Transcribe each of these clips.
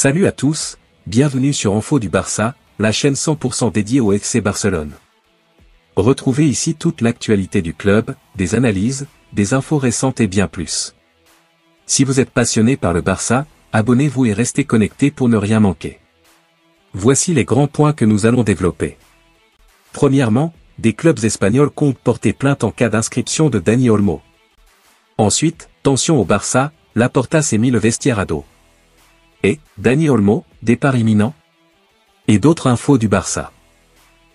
Salut à tous, bienvenue sur Info du Barça, la chaîne 100% dédiée au FC Barcelone. Retrouvez ici toute l'actualité du club, des analyses, des infos récentes et bien plus. Si vous êtes passionné par le Barça, abonnez-vous et restez connectés pour ne rien manquer. Voici les grands points que nous allons développer. Premièrement, des clubs espagnols comptent porter plainte en cas d'inscription de Dani Olmo. Ensuite, tension au Barça, Laporta s'est mis le vestiaire à dos. Et, Dani Olmo, départ imminent? Et d'autres infos du Barça.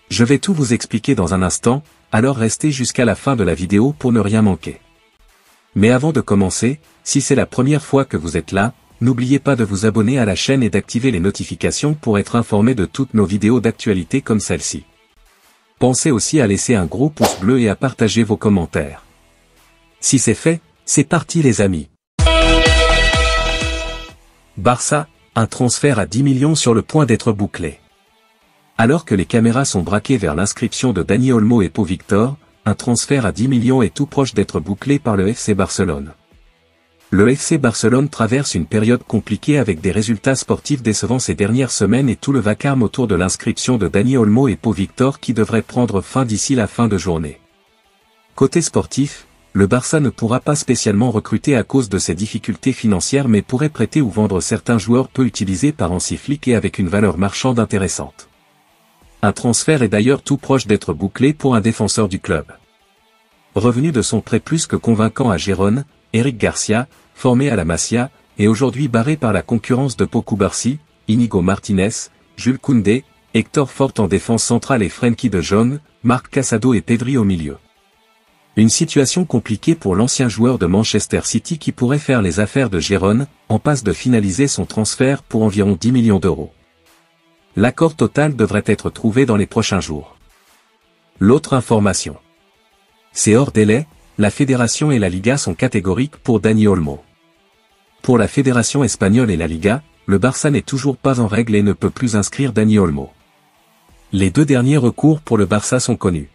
Je vais tout vous expliquer dans un instant, alors restez jusqu'à la fin de la vidéo pour ne rien manquer. Mais avant de commencer, si c'est la première fois que vous êtes là, n'oubliez pas de vous abonner à la chaîne et d'activer les notifications pour être informé de toutes nos vidéos d'actualité comme celle-ci. Pensez aussi à laisser un gros pouce bleu et à partager vos commentaires. Si c'est fait, c'est parti les amis. Barça, un transfert à 10 millions sur le point d'être bouclé. Alors que les caméras sont braquées vers l'inscription de Dani Olmo et Pau Victor, un transfert à 10 millions est tout proche d'être bouclé par le FC Barcelone. Le FC Barcelone traverse une période compliquée avec des résultats sportifs décevants ces dernières semaines et tout le vacarme autour de l'inscription de Dani Olmo et Pau Victor qui devrait prendre fin d'ici la fin de journée. Côté sportif, le Barça ne pourra pas spécialement recruter à cause de ses difficultés financières mais pourrait prêter ou vendre certains joueurs peu utilisés par Hansi Flick et avec une valeur marchande intéressante. Un transfert est d'ailleurs tout proche d'être bouclé pour un défenseur du club. Revenu de son prêt plus que convaincant à Gérone, Eric Garcia, formé à la Masia, est aujourd'hui barré par la concurrence de Pau Cubarsí, Inigo Martinez, Jules Koundé, Hector Fort en défense centrale et Frenkie de Jong, Marc Casado et Pedri au milieu. Une situation compliquée pour l'ancien joueur de Manchester City qui pourrait faire les affaires de Gérone, en passe de finaliser son transfert pour environ 10 millions d'euros. L'accord total devrait être trouvé dans les prochains jours. L'autre information. C'est hors délai, la Fédération et la Liga sont catégoriques pour Dani Olmo. Pour la Fédération espagnole et la Liga, le Barça n'est toujours pas en règle et ne peut plus inscrire Dani Olmo. Les deux derniers recours pour le Barça sont connus.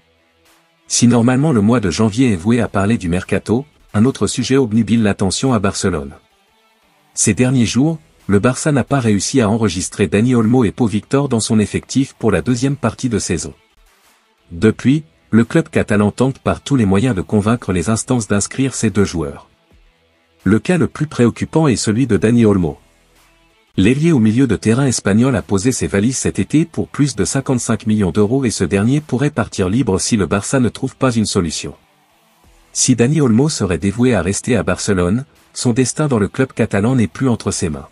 Si normalement le mois de janvier est voué à parler du mercato, un autre sujet obnubile l'attention à Barcelone. Ces derniers jours, le Barça n'a pas réussi à enregistrer Dani Olmo et Pau Victor dans son effectif pour la deuxième partie de saison. Depuis, le club catalan tente par tous les moyens de convaincre les instances d'inscrire ces deux joueurs. Le cas le plus préoccupant est celui de Dani Olmo. L'ailier au milieu de terrain espagnol a posé ses valises cet été pour plus de 55 millions d'euros et ce dernier pourrait partir libre si le Barça ne trouve pas une solution. Si Dani Olmo serait dévoué à rester à Barcelone, son destin dans le club catalan n'est plus entre ses mains.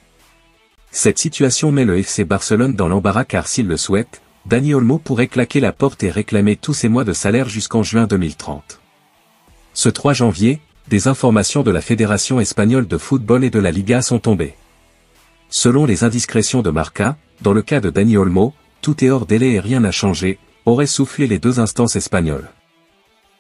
Cette situation met le FC Barcelone dans l'embarras car s'il le souhaite, Dani Olmo pourrait claquer la porte et réclamer tous ses mois de salaire jusqu'en juin 2030. Ce 3 janvier, des informations de la Fédération espagnole de football et de la Liga sont tombées. Selon les indiscrétions de Marca, dans le cas de Dani Olmo, tout est hors délai et rien n'a changé, auraient soufflé les deux instances espagnoles.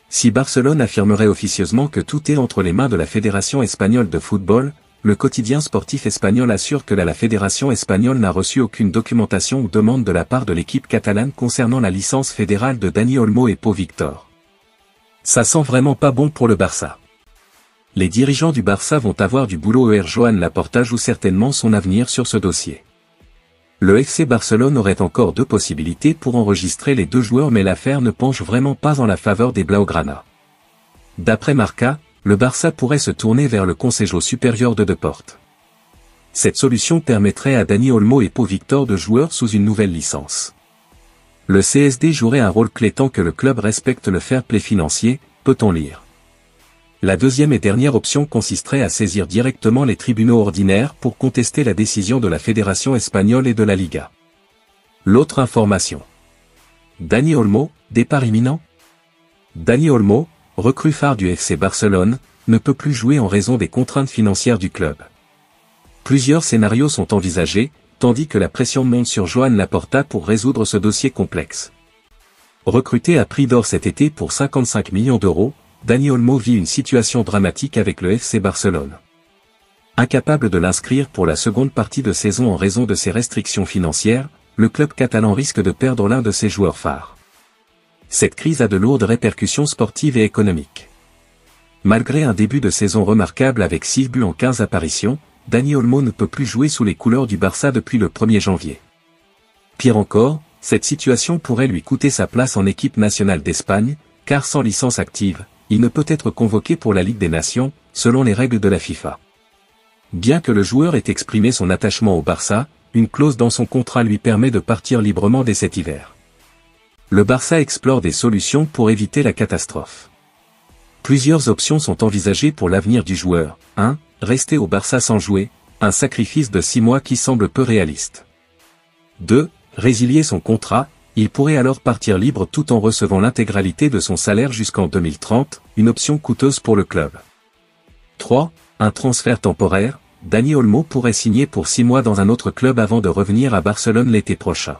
Si Barcelone affirmerait officieusement que tout est entre les mains de la Fédération espagnole de football, le quotidien sportif espagnol assure que la Fédération espagnole n'a reçu aucune documentation ou demande de la part de l'équipe catalane concernant la licence fédérale de Dani Olmo et Pau Victor. Ça sent vraiment pas bon pour le Barça. Les dirigeants du Barça vont avoir du boulot Joan Laporta joue certainement son avenir sur ce dossier. Le FC Barcelone aurait encore deux possibilités pour enregistrer les deux joueurs mais l'affaire ne penche vraiment pas en la faveur des Blaugrana. D'après Marca, le Barça pourrait se tourner vers le Consejo Superior de Deportes. Cette solution permettrait à Dani Olmo et Pau Victor de joueurs sous une nouvelle licence. Le CSD jouerait un rôle clé tant que le club respecte le fair play financier, peut-on lire. La deuxième et dernière option consisterait à saisir directement les tribunaux ordinaires pour contester la décision de la Fédération espagnole et de la Liga. L'autre information. Dani Olmo, départ imminent? Dani Olmo, recrue phare du FC Barcelone, ne peut plus jouer en raison des contraintes financières du club. Plusieurs scénarios sont envisagés, tandis que la pression monte sur Joan Laporta pour résoudre ce dossier complexe. Recruté à prix d'or cet été pour 55 millions d'euros, Dani Olmo vit une situation dramatique avec le FC Barcelone. Incapable de l'inscrire pour la seconde partie de saison en raison de ses restrictions financières, le club catalan risque de perdre l'un de ses joueurs phares. Cette crise a de lourdes répercussions sportives et économiques. Malgré un début de saison remarquable avec 6 buts en 15 apparitions, Dani Olmo ne peut plus jouer sous les couleurs du Barça depuis le 1er janvier. Pire encore, cette situation pourrait lui coûter sa place en équipe nationale d'Espagne, car sans licence active, il ne peut être convoqué pour la Ligue des Nations, selon les règles de la FIFA. Bien que le joueur ait exprimé son attachement au Barça, une clause dans son contrat lui permet de partir librement dès cet hiver. Le Barça explore des solutions pour éviter la catastrophe. Plusieurs options sont envisagées pour l'avenir du joueur. 1. Rester au Barça sans jouer, un sacrifice de 6 mois qui semble peu réaliste. 2. Résilier son contrat, il pourrait alors partir libre tout en recevant l'intégralité de son salaire jusqu'en 2030, une option coûteuse pour le club. 3. Un transfert temporaire, Dani Olmo pourrait signer pour 6 mois dans un autre club avant de revenir à Barcelone l'été prochain.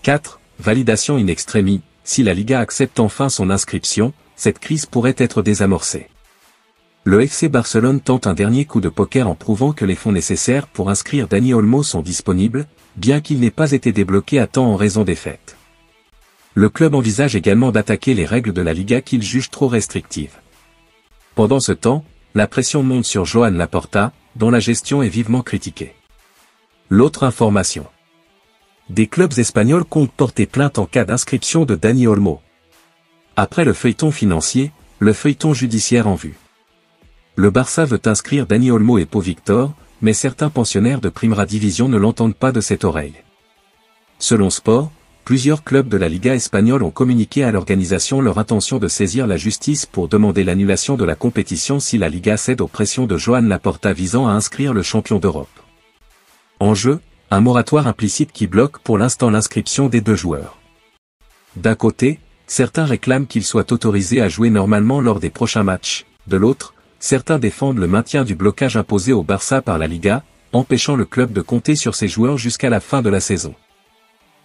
4. Validation in extremis, si la Liga accepte enfin son inscription, cette crise pourrait être désamorcée. Le FC Barcelone tente un dernier coup de poker en prouvant que les fonds nécessaires pour inscrire Dani Olmo sont disponibles, bien qu'il n'ait pas été débloqué à temps en raison des fêtes. Le club envisage également d'attaquer les règles de la Liga qu'il juge trop restrictives. Pendant ce temps, la pression monte sur Joan Laporta, dont la gestion est vivement critiquée. L'autre information. Des clubs espagnols comptent porter plainte en cas d'inscription de Dani Olmo. Après le feuilleton financier, le feuilleton judiciaire en vue. Le Barça veut inscrire Dani Olmo et Pau Victor, mais certains pensionnaires de Primera Division ne l'entendent pas de cette oreille. Selon Sport, plusieurs clubs de la Liga espagnole ont communiqué à l'organisation leur intention de saisir la justice pour demander l'annulation de la compétition si la Liga cède aux pressions de Joan Laporta visant à inscrire le champion d'Europe. En jeu, un moratoire implicite qui bloque pour l'instant l'inscription des deux joueurs. D'un côté, certains réclament qu'il soit autorisé à jouer normalement lors des prochains matchs, de l'autre, certains défendent le maintien du blocage imposé au Barça par la Liga, empêchant le club de compter sur ses joueurs jusqu'à la fin de la saison.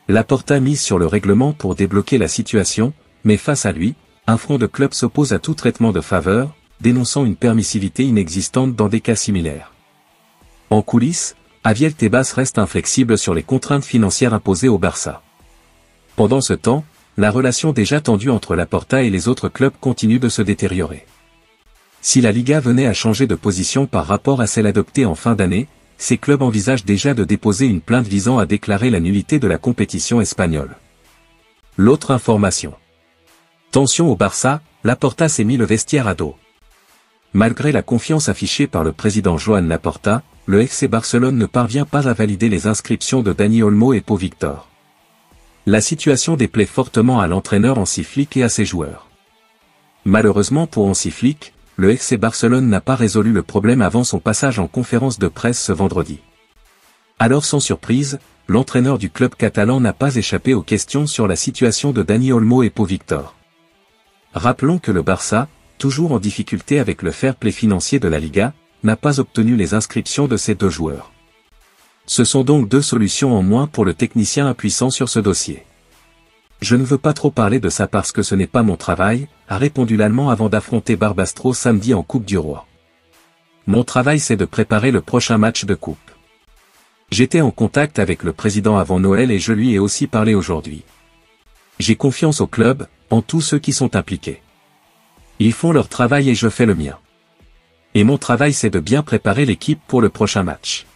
Laporta mise sur le règlement pour débloquer la situation, mais face à lui, un front de clubs s'oppose à tout traitement de faveur, dénonçant une permissivité inexistante dans des cas similaires. En coulisses, Javier Tebas reste inflexible sur les contraintes financières imposées au Barça. Pendant ce temps, la relation déjà tendue entre Laporta et les autres clubs continue de se détériorer. Si la Liga venait à changer de position par rapport à celle adoptée en fin d'année, ces clubs envisagent déjà de déposer une plainte visant à déclarer la nullité de la compétition espagnole. L'autre information. Tension au Barça, Laporta s'est mis le vestiaire à dos. Malgré la confiance affichée par le président Joan Laporta, le FC Barcelone ne parvient pas à valider les inscriptions de Dani Olmo et Pau Victor. La situation déplaît fortement à l'entraîneur Hansi Flick et à ses joueurs. Malheureusement pour Hansi Flick, le FC Barcelone n'a pas résolu le problème avant son passage en conférence de presse ce vendredi. Alors sans surprise, l'entraîneur du club catalan n'a pas échappé aux questions sur la situation de Dani Olmo et Pau Victor. Rappelons que le Barça, toujours en difficulté avec le fair play financier de la Liga, n'a pas obtenu les inscriptions de ces deux joueurs. Ce sont donc deux solutions en moins pour le technicien impuissant sur ce dossier. Je ne veux pas trop parler de ça parce que ce n'est pas mon travail, a répondu l'Allemand avant d'affronter Barbastro samedi en Coupe du Roi. Mon travail c'est de préparer le prochain match de coupe. J'étais en contact avec le président avant Noël et je lui ai aussi parlé aujourd'hui. J'ai confiance au club, en tous ceux qui sont impliqués. Ils font leur travail et je fais le mien. Et mon travail c'est de bien préparer l'équipe pour le prochain match.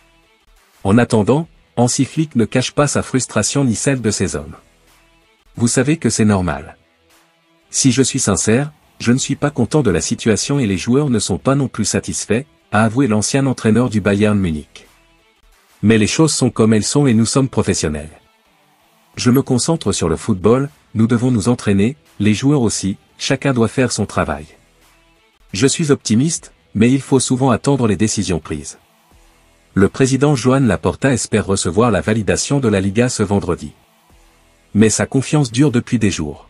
En attendant, Hansi Flick ne cache pas sa frustration ni celle de ses hommes. Vous savez que c'est normal. Si je suis sincère, je ne suis pas content de la situation et les joueurs ne sont pas non plus satisfaits, a avoué l'ancien entraîneur du Bayern Munich. Mais les choses sont comme elles sont et nous sommes professionnels. Je me concentre sur le football, nous devons nous entraîner, les joueurs aussi, chacun doit faire son travail. Je suis optimiste, mais il faut souvent attendre les décisions prises. Le président Joan Laporta espère recevoir la validation de la Liga ce vendredi. Mais sa confiance dure depuis des jours.